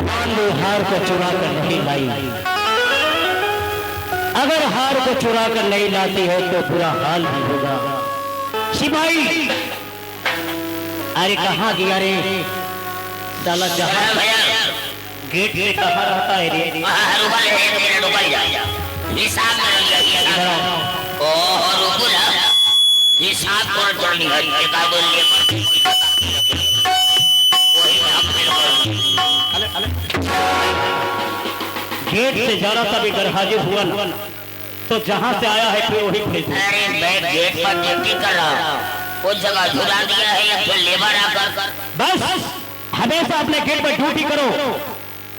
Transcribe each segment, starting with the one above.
बांदी हार को चुरा कर नहीं लाई। अगर हार को चुरा कर नहीं लाती है तो बुरा हाल भी होगा। सिपाही, अरे कहाँ गया रे साला? जहाँ गेट पे कहाँ रहता है रे? गेट से जा रहा था, इधर हाजिर हुआ ना, तो जहाँ से आया है फिर वही भेज। अरे मैं गेट पर ड्यूटी कर रहा हूँ, उस जगह झुला दिया है या फिर लेबर आकर। बस हमेशा अपने गेट पर ड्यूटी करो।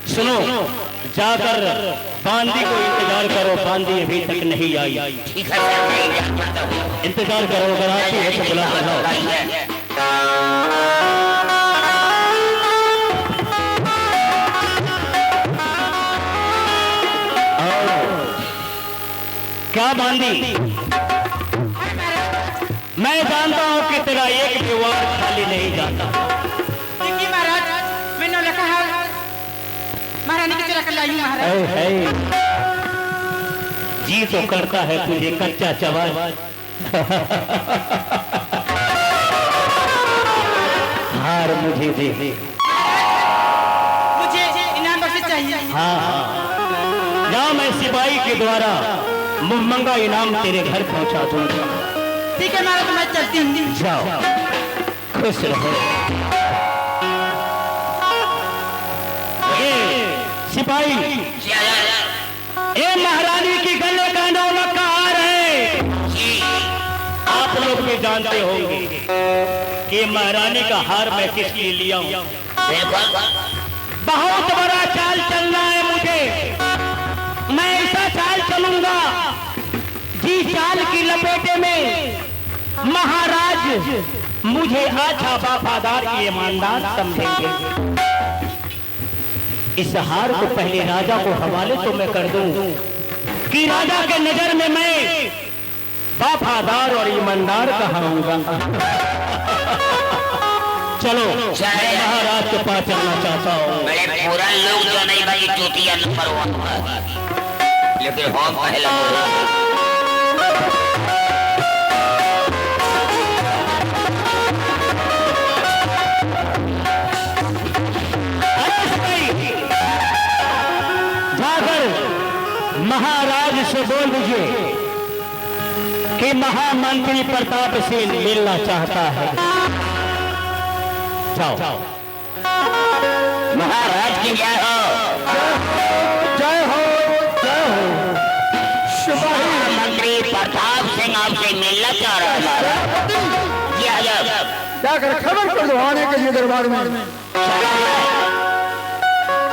सुनो, जाकर बांदी को इंतजार करो, बांदी अभी तक नहीं आई। ठीक है सर, मैं इंतजार करता हूँ। इंतजार करो, अगर आती है तो बुला लाओ। क्या बांदी, मैं जानता हूँ कि तेरा एक भी वार खाली नहीं जाता। देखिए महाराज, मैंने लिखा है महारानी की चला कर लाई हूं महाराज। जी तो करता है तुझे कच्चा चबान। हार मुझे दे। मुझे इनाम बख्शिश चाहिए। हाँ, जा मैं सिपाही के द्वारा मुहमंगा इनाम तेरे घर पहुंचा दूंगा। ठीक है महाराज, मैं चलती हूँ। जाओ, खुश रहो। सिपाही, ये महारानी की गले का नौलख का हार है। आप लोग भी जानते होंगे कि महारानी का हार मैं किस लिए लिया हूँ। बहुत बड़ा चाल चलना है मुझे। मैं ऐसा चाल चलूंगा जी चाल की लपेटे में महाराज मुझे अच्छा वफादार ईमानदार समझेंगे। इस हार को पहले राजा को हवाले तो मैं कर दूं कि राजा के नजर में मैं वफादार और ईमानदार कहूंगा। चलो, महाराज के पास चलना चाहता हूँ। बड़े पूरा लोग जो नहीं भाई चोटिया नंबर 1, लेकिन हम पहला महाराज से बोल दीजिए कि महामंत्री प्रताप से मिलना चाहता है। जाओ। महाराज की जय हो। जय हो, जय हो। सिपाही मंत्री प्रताप सिंह आपसे मिलना चाह रहा है। जाकर खबर कर दो आने के लिए दरबार में।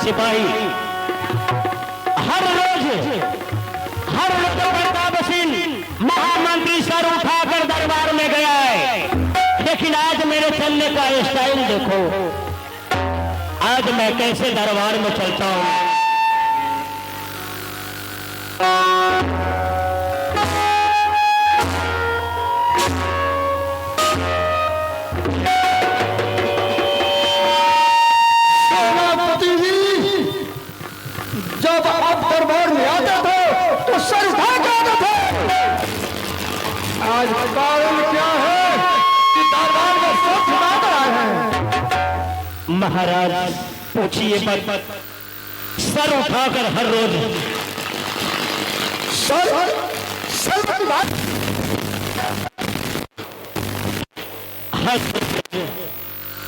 सिपाही, हर रोज प्रताप सिंह महामंत्री सर उठाकर दरबार में गया है, लेकिन आज मेरे चलने का स्टाइल देखो। आज मैं कैसे दरबार में चलता हूँ। जब आप दरबार में आते थे तो सर उठा के आते थे। आज कारण क्या है कि दरबार में सब छुड़ा कर आए हैं? महाराज पूछिए, पर सर उठाकर हर रोज सर की बात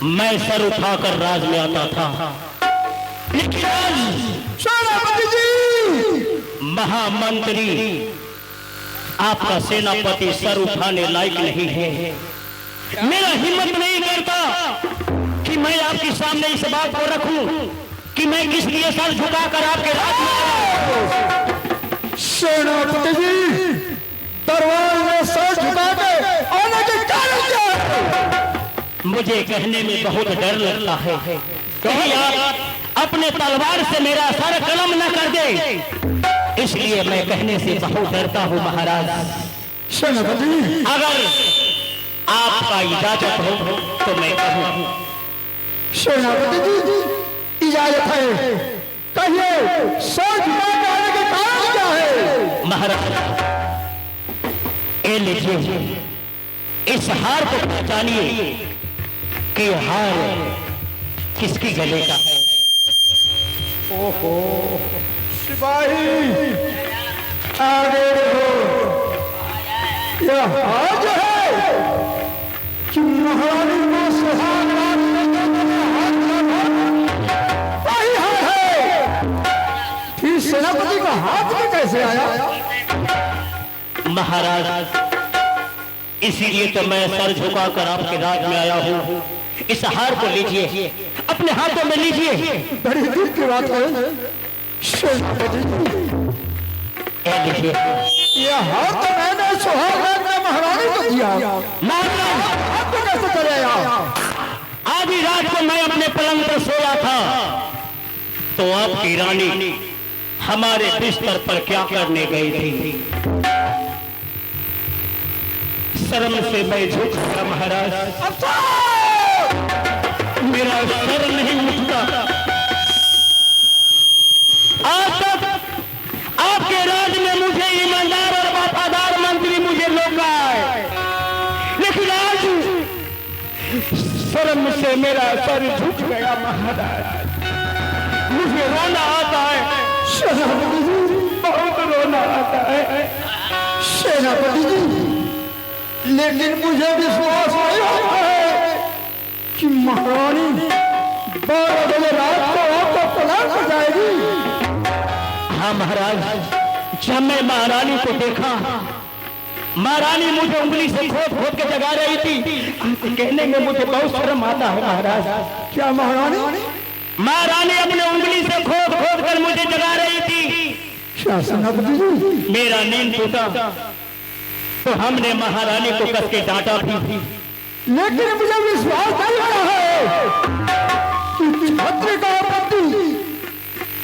मैं सर उठाकर राज में आता था, लेकिन आज सेनापति जी, महामंत्री आपका सेनापति सर उठाने लायक नहीं है। मेरा हिम्मत नहीं करता कि मैं आपके सामने इस बात को रखूं कि मैं किस लिए सर झुकाकर आपके राज में आया। सेनापति जी, दरबार में सर झुका के आने के कारण क्या है? मुझे कहने में बहुत डर लगता है। कहीं आप अपने तलवार से मेरा सर कलम न कर दे, इसलिए मैं कहने से बहुत डरता हूँ महाराज। सेनापति, अगर आपका इजाजत हो तो मैं कहूँ। सेनापति जी, इजाजत है। कहिए सर झुकाने आने के कारण क्या है? महाराज ए लीजिए, इस हार को पहचानिए कि हार किसकी गले का है। ओहो सिपाही आगे देखो, यह हार जो है कि महारानी को सुहाग रात में वही हार है। फिर सेनापति का हाथ में कैसे आया? महाराज इसीलिए तो मैं सर झुकाकर आपके राज में आया हूँ। इस हार को लीजिए, अपने हाथों में लीजिए। बड़ी दुख की बात है सेनापति, लीजिए। यह हार तो मैंने सुहाग रात में महारानी को दिया, महाराज हाथ में कैसे चले आया? आधी रात को मैं अपने पलंग पर सोया था तो आपकी रानी हमारे बिस्तर पर क्या करने गई थी। शर्म से मैं झुक गया महाराज। मेरा सर नहीं उठता। आज तक आपके राज में मुझे ईमानदार और वफादार मंत्री मुझे लौका है, लेकिन आज शर्म से मेरा सर झुक गया महाराज। मुझे रोना आता है, सेनापति जी, बहुत रोना आता है। सेनापति जी, लेकिन मुझे विश्वास नहीं होता है कि महारानी 12 बजे रात को आपको पलट हो जाएगी। हाँ महाराज, जब मैं महारानी को देखा, महारानी मुझे उंगली से खोद खोद के जगा रही थी। कहने में मुझे बहुत शर्म आता है महाराज। क्या महारानी? महारानी अपने उंगली से खोद खोद कर मुझे जगा रही थी। क्या सेनापति जी? मेरा नींद टूटा तो हमने महारानी को कस के डांटा भी। लेकिन मुझे विश्वास नहीं हो रहा है कि छत्र का पति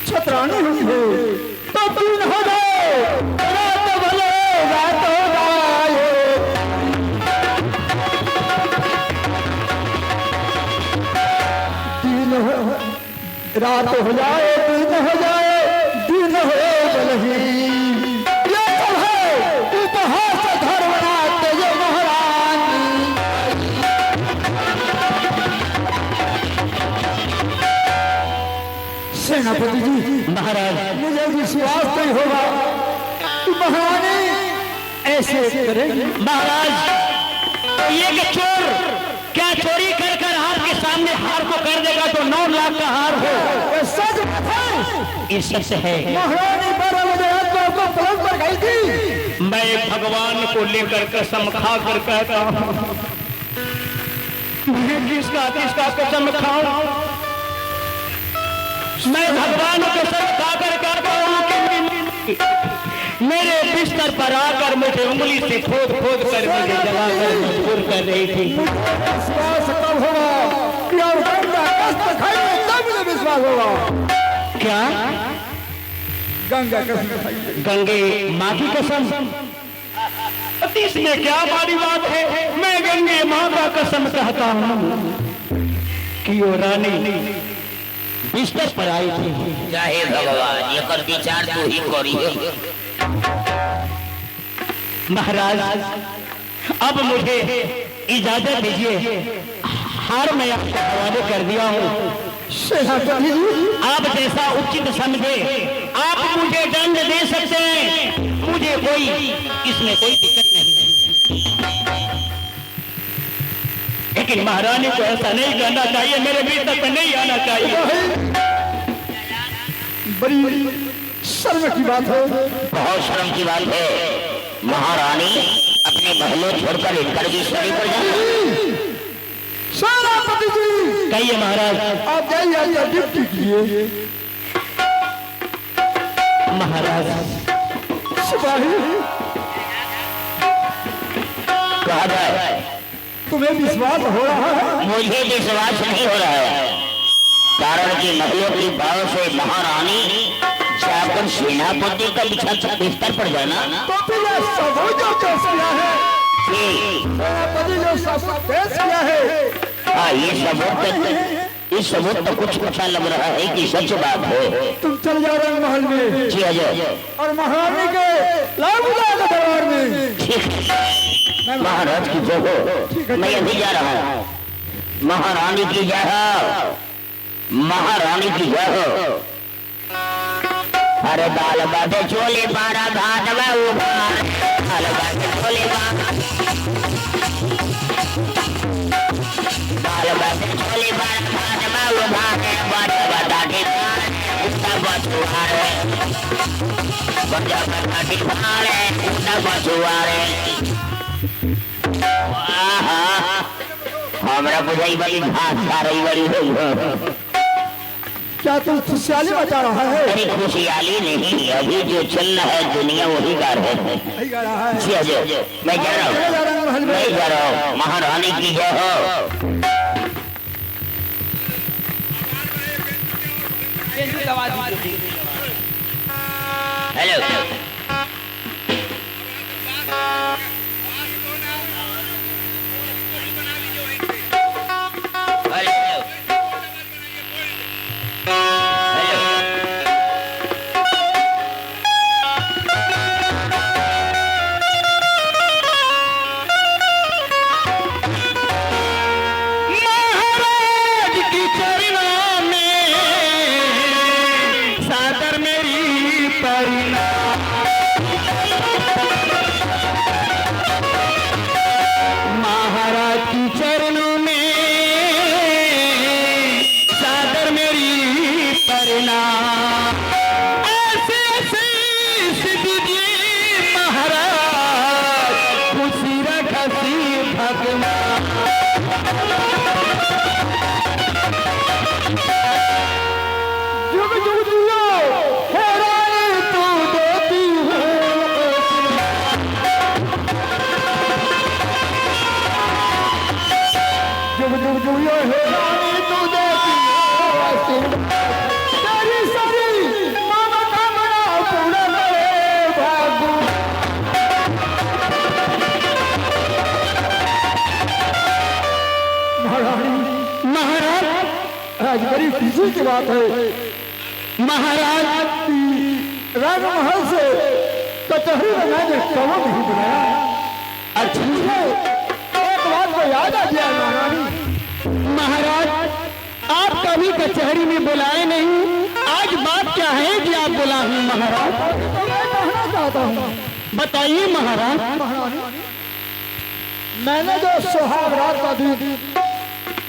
छत्रानी हुई है तो दिन हो जाए, रात भले रात हो जाए। दिन हो रात हो जाए, दिन हो जाए, दिन हो नहीं। ये सब है इतिहास धर्मनाथ ये महारानी। सेनापति जी, महाराज मुझे विश्वास नहीं होगा कि महारानी ऐसे करेंगे। महाराज ये कि चोर क्या चोरी कर कर आपके सामने हार को कर देगा तो 9 लाख का हार हो। ये सच बात है। ये सच है। महारानी 12 बजे रात को आपको पलंग पर गई थी। मैं भगवान को लेकर कसम खा कर कहता हूँ, मैं किसका कसम खाऊं? मैं भगवान को कसम खा कर कहता हूँ कि मेरे बिस्तर पर आकर मुझे उंगली से खोद खोद कर मुझे जलाकर मजबूर कर रही थी। विश्वास कब होगा कि और गंगा कष्ट खाएंगे तब मुझे विश्वास होगा। क्या गंगा कसम खाएंगे? गंगे माँ की कसम? इसमें क्या बड़ी बात है? मैं गंगे माँ का कसम कहता हूँ कि वो रानी बिस्तर पर आई थी। चाहे भगवान ये कर विचार तो ही करिए। महाराज अब मुझे इजाजत दीजिए, हार मैं आपके हवाले कर दिया हूँ। सेनापति जी, आप जैसा उचित समझे आप मुझे दंड दे सकते हैं, मुझे कोई इसमें कोई दिक्कत नहीं, लेकिन महारानी को ऐसा नहीं करना चाहिए, मेरे भीतर पे नहीं आना चाहिए। बड़ी शर्म की बात है। बहुत शर्म की बात है। महारानी अपने महलों छोड़कर इनकर भी शरीर पर जाए। सेनापति जी, कहिए महाराज। आप जाइए, आपका ड्यूटी कीजिए। महाराज सिपाही, कहा जाए तुम्हें विश्वास हो रहा है? मुझे विश्वास नहीं हो रहा है, कारण कि महलों की भाव से महारानी जाकर सेनापति का बिस्तर पर जाना तो फिर यह सबूत जो पेश किया है, कि सेनापति जो सबूत पेश किया है, हाँ ये सबूत इस सबूत तो कुछ अच्छा लग रहा है कि सच बात है। तुम चल जाओ रंग महल में जी अजय, और महारानी के लाबुदा के दरबार में। महाराज की जय हो। मैं अभी जा रहा हूँ। महारानी की जय हो, महारानी की जय हो। अरे दाल बाटे चोले बारा भात में उभार, दाल बाटे चोले बारा, दाल बाटे चोले बारा भात में उभार, बाटा बताटे उठा बचुआरे, बाटा बताटे भारे उठा बचुआरे। हमरा बुझाई बड़ी भात खा रही बड़ी हुई। क्या तुम खुशहाली बता रहा है? अरे खुशहाली नहीं, अभी जो चल रहा है दुनिया वही गा रहे हैं। गा रहा है। जी अजय, मैं जा रहा हूँ, मैं जा रहा हूँ। महारानी की जय हो। हेलो आज बड़ी खुशी की बात है। महाराज रंग महल से कचहरी बनाने कौन नहीं बनाया। अच्छा एक बात को याद आ गया महारानी। महाराज आप कभी कचहरी में बुलाए नहीं, आज बात क्या है कि आप बुलाए महाराज? तो मैं कहना चाहता हूँ, बताइए महाराज। मैंने जो सुहाग रात का दिन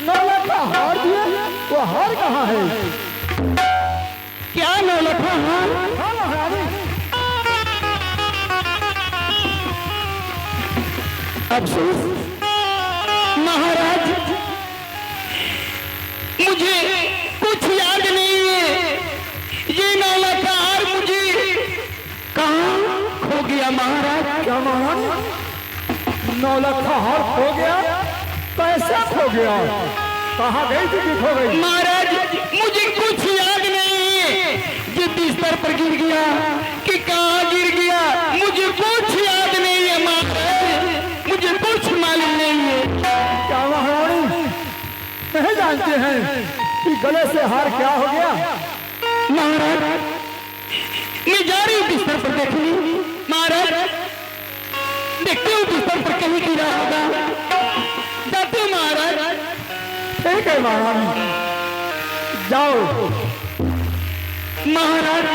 नौलखा हार दिया, वो हार कहाँ है? क्या नौलखा हार? हाँ महारानी। अफसोस महाराज, मुझे कुछ याद नहीं है। ये नौलखा हार मुझे कहाँ खो गया महाराज? क्या महाराज? नौलखा हार खो गया? पैसा खो गया? कहाँ गई थी कि खो गई? महाराज मुझे कुछ याद नहीं है। ये बिस्तर पर गिर गया कि कहाँ गिर गया, मुझे कुछ याद नहीं है महाराज, मुझे कुछ मालूम नहीं है। क्या महारानी नहीं जानते हैं कि गले से हार क्या हो गया? महाराज मैं जा रही हूँ बिस्तर पर देखने। महाराज देखते हूँ बिस्तर पर कहीं गिरा होगा। महाराज ठीक है महारानी, जाओ। महाराज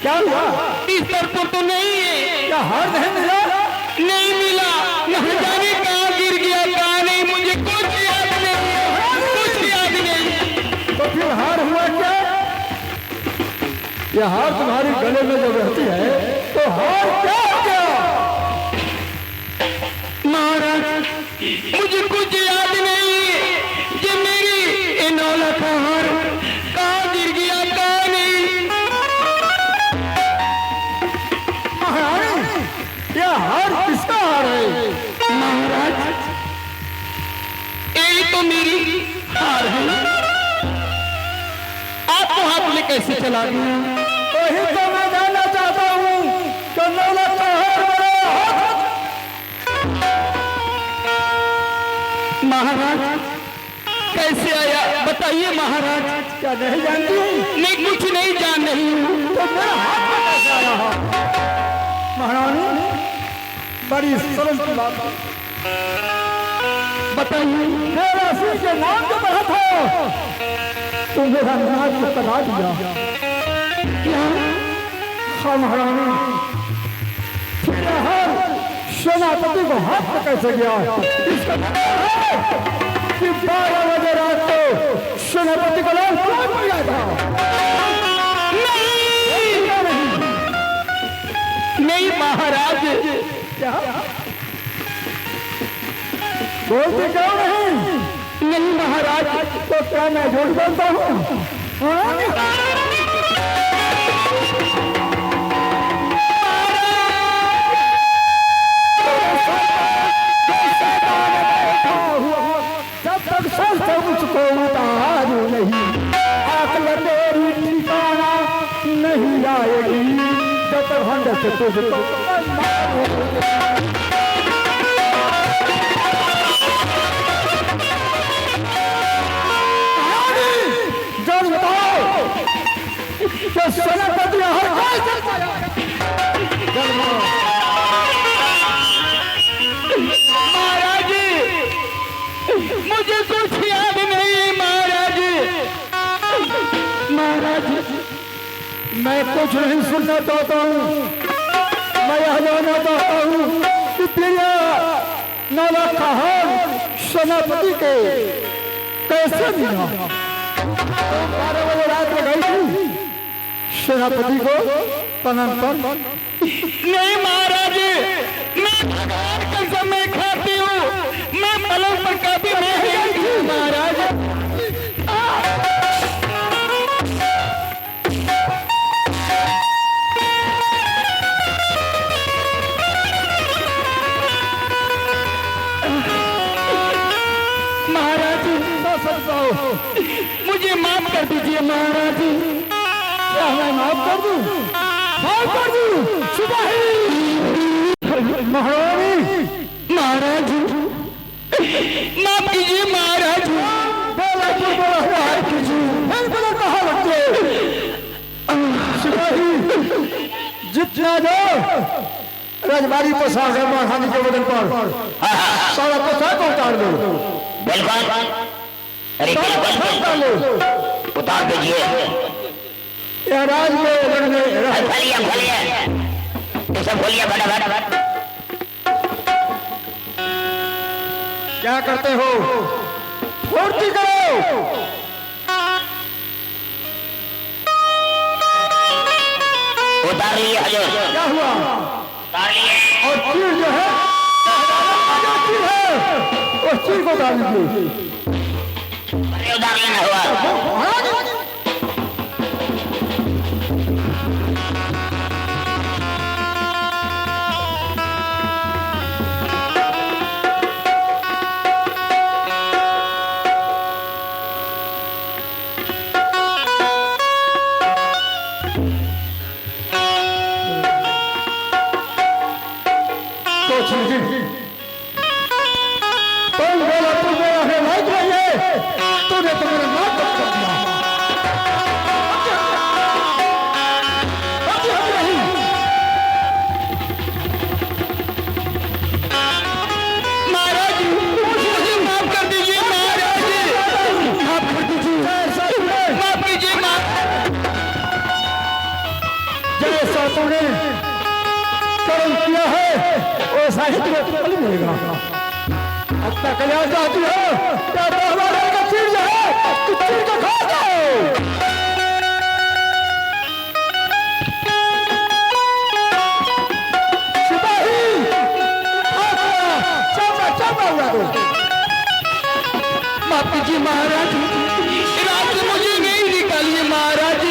क्या हुआ? बिस्तर पर तो नहीं है। क्या हार नहीं मिला? नहीं मिला। यहाँ जाने कहाँ गिर गया, कहाँ नहीं, मुझे कुछ याद नहीं, कुछ याद नहीं। तो फिर हार हुआ क्या? यह हार तुम्हारी गले में जब रहती है तो हार क्या हो गया? महाराज मुझे कुछ याद नहीं, ये मेरी नौलखा हार कहाँ गिर गया, कहाँ नहीं। महाराज यह हार किसका हार है? महाराज यही तो मेरी हार है। आप हाथ में कैसे चला गया? वही तो मैं जानना चाहता हूँ कि नौलखा हार महाराज कैसे आया? बताइए महाराज। क्या नहीं जानती? नहीं, कुछ नहीं जान रही हूँ। तो मेरा हाथ में कैसे आया हो? महारानी बड़ी सरल की बात है। बताइए। मेरा सिर के नाम जो बढ़ा था तो मेरा नाच को करा दिया। क्या? हाँ महारानी, सेनापति को हाथ में कैसे गया? इसका मतलब है कि 12 बजे रात को सेनापति को लाल फौज पड़ गया था। नहीं महाराज। क्या बोलते क्यों नहीं? नहीं महाराज। तो क्या मैं झूठ बोलता हूँ? जब तक सोचते मुझको उतारू नहीं, अकल मेरी ठिकाना नहीं आएगी। जब तक हंड से तुझको जब बताओ कि सेनापति हर कोई चलता महाराज मुझे कुछ याद नहीं महाराज। महाराज मैं कुछ नहीं सुनना चाहता हूँ। मैं यह जानना चाहता हूँ कि प्रिया नाला कहान सेनापति के कैसे मिला? 12 बजे रात में गई थी सेनापति को प्रणाम कर। नहीं महाराज, मैं भगवान का समय खाती हूँ। मैं पलंग पर कभी नहीं थी महाराज। महाराज मुझे माफ कर दीजिए महाराज। क्या मैं माफ कर दूं? माफ कर दूं? सिपाही महारानी, महाराज माफ कीजिए महाराज। बोला तो बोला है फिर बोला कहाँ लगते? सिपाही जितना दो रजबारी पोशाक है महारानी के बदन पर सारा पोशाक उतार दो। बिल्कुल। अरे सारा पोशाक उतार लो। उतार दीजिए। यह राज में लड़ने खोलिए खोलिए, तो सब खोलिए फटाफट। क्या करते हो? फुर्ती करो। उतार लिए हजूर। क्या हुआ? उतार लिए। और चीर जो है चीर है उस चीर को उतार दीजिए। अरे उतार लेना हुआ। तूने तो मेरा नाम बदल दिया। महाराज मुझे माफ कर दीजिए महाराज। माफ कर दीजिए। माफ कीजिए जैसा तूने कर्म किया है वैसा ही तुम्हें फल मिलेगा। अपना कल्याण चाहती हो क्या? तो हमारे का चीज है तू चीज को खा जाओ। सिपाही चलना हुआ दो। माफ कीजिए महाराज। रात मुझे नहीं निकालिए महाराज।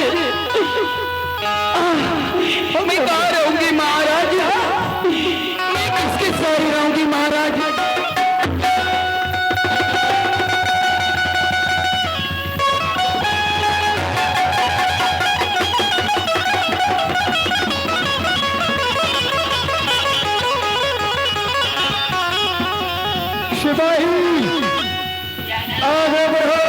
मैं कहाँ रहूंगी महाराज? मैं किसके सारी रहूंगी महाराज? सिपाही आगे बढ़ो।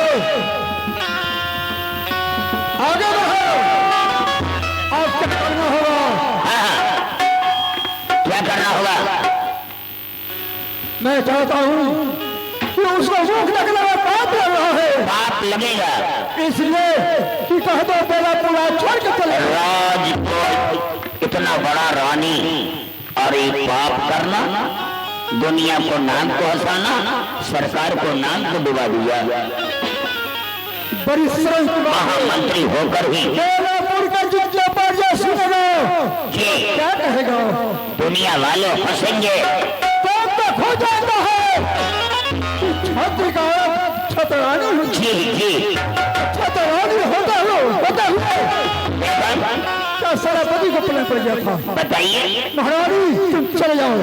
मैं चाहता हूँ कि उसको भूख लगने में पाप लग रहा है, पाप लगेगा, इसलिए कि कह दो बेलापुरा छोड़ के चले। राज इतना बड़ा रानी और एक पाप करना, दुनिया को नाम को हंसाना, सरकार को नाम को डुबा दिया। बड़ी श्रेष्ठ महामंत्री होकर ही बेलापुर का जितने पर जो सुनेगा क्या कहेगा? दुनिया वाले हंसेंगे, तक हो जाता है छत्र का छतरानी जी जी छतरानी होता हुआ क्या सेनापति को पलट पड़ गया था। बताइए महारानी तुम चले जाओ,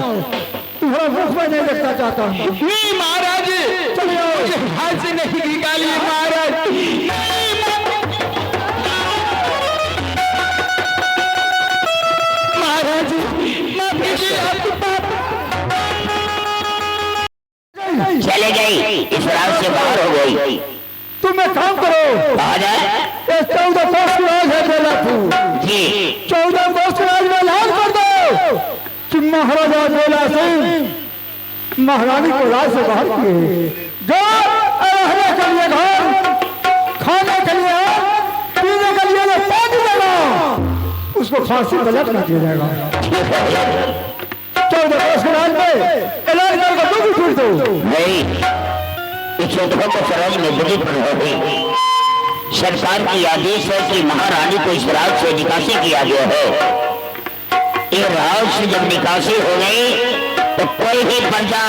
तुम्हारा मुख में नहीं देखना चाहता हूँ। नहीं महाराज, चले जाओ, हाथ से नहीं निकालिए महाराज। महाराज माफ कीजिए, आपकी बात चले गई, इस राज से बाहर हो गई। तुम एक काम करो, कहा जाए 14 वर्ष की राज है बेलापुर जी, 14 वर्ष की राज में ऐलान कर दो कि महाराजा बेला सिंह महारानी को राज से बाहर किए। जो रहने के लिए घर, खाने के लिए पीने के लिए पानी देगा, उसको फांसी पर लटका दिया जाएगा। 14 वर्ष के राज में ऐलान करके तुम भी छूट दो। नहीं, इस क्षेत्रों को सरहद में बड़ी प्रभावी सरकार की आदेश है कि महारानी को इस राज से निकासी किया गया है। ये राज से जब निकासी हो गई तो कोई भी प्रजा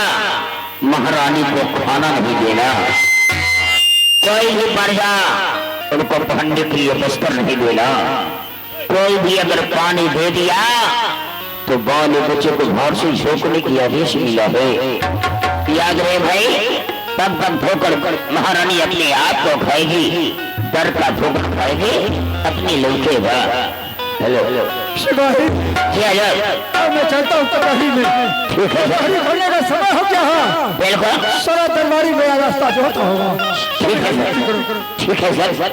महारानी को खाना नहीं देना, कोई भी प्रजा उनको पहनने के लिए बस्तर नहीं देना, कोई भी अगर पानी दे दिया तो बाल बच्चे को घर से झोंकने की आदेश मिला है। याद रहे भाई, तब तक ठोकर महारानी अपने आप को खाएगी, डर का ठोकर खाएगी, अपनी लौटेगा। हेलो सिपाही अब मैं चलता हूँ तबाही में, ठीक है सर, खोलने का समय हो गया है। बिल्कुल सारा दरबारी मेरा रास्ता जो होता होगा। ठीक है सर, ठीक है सर।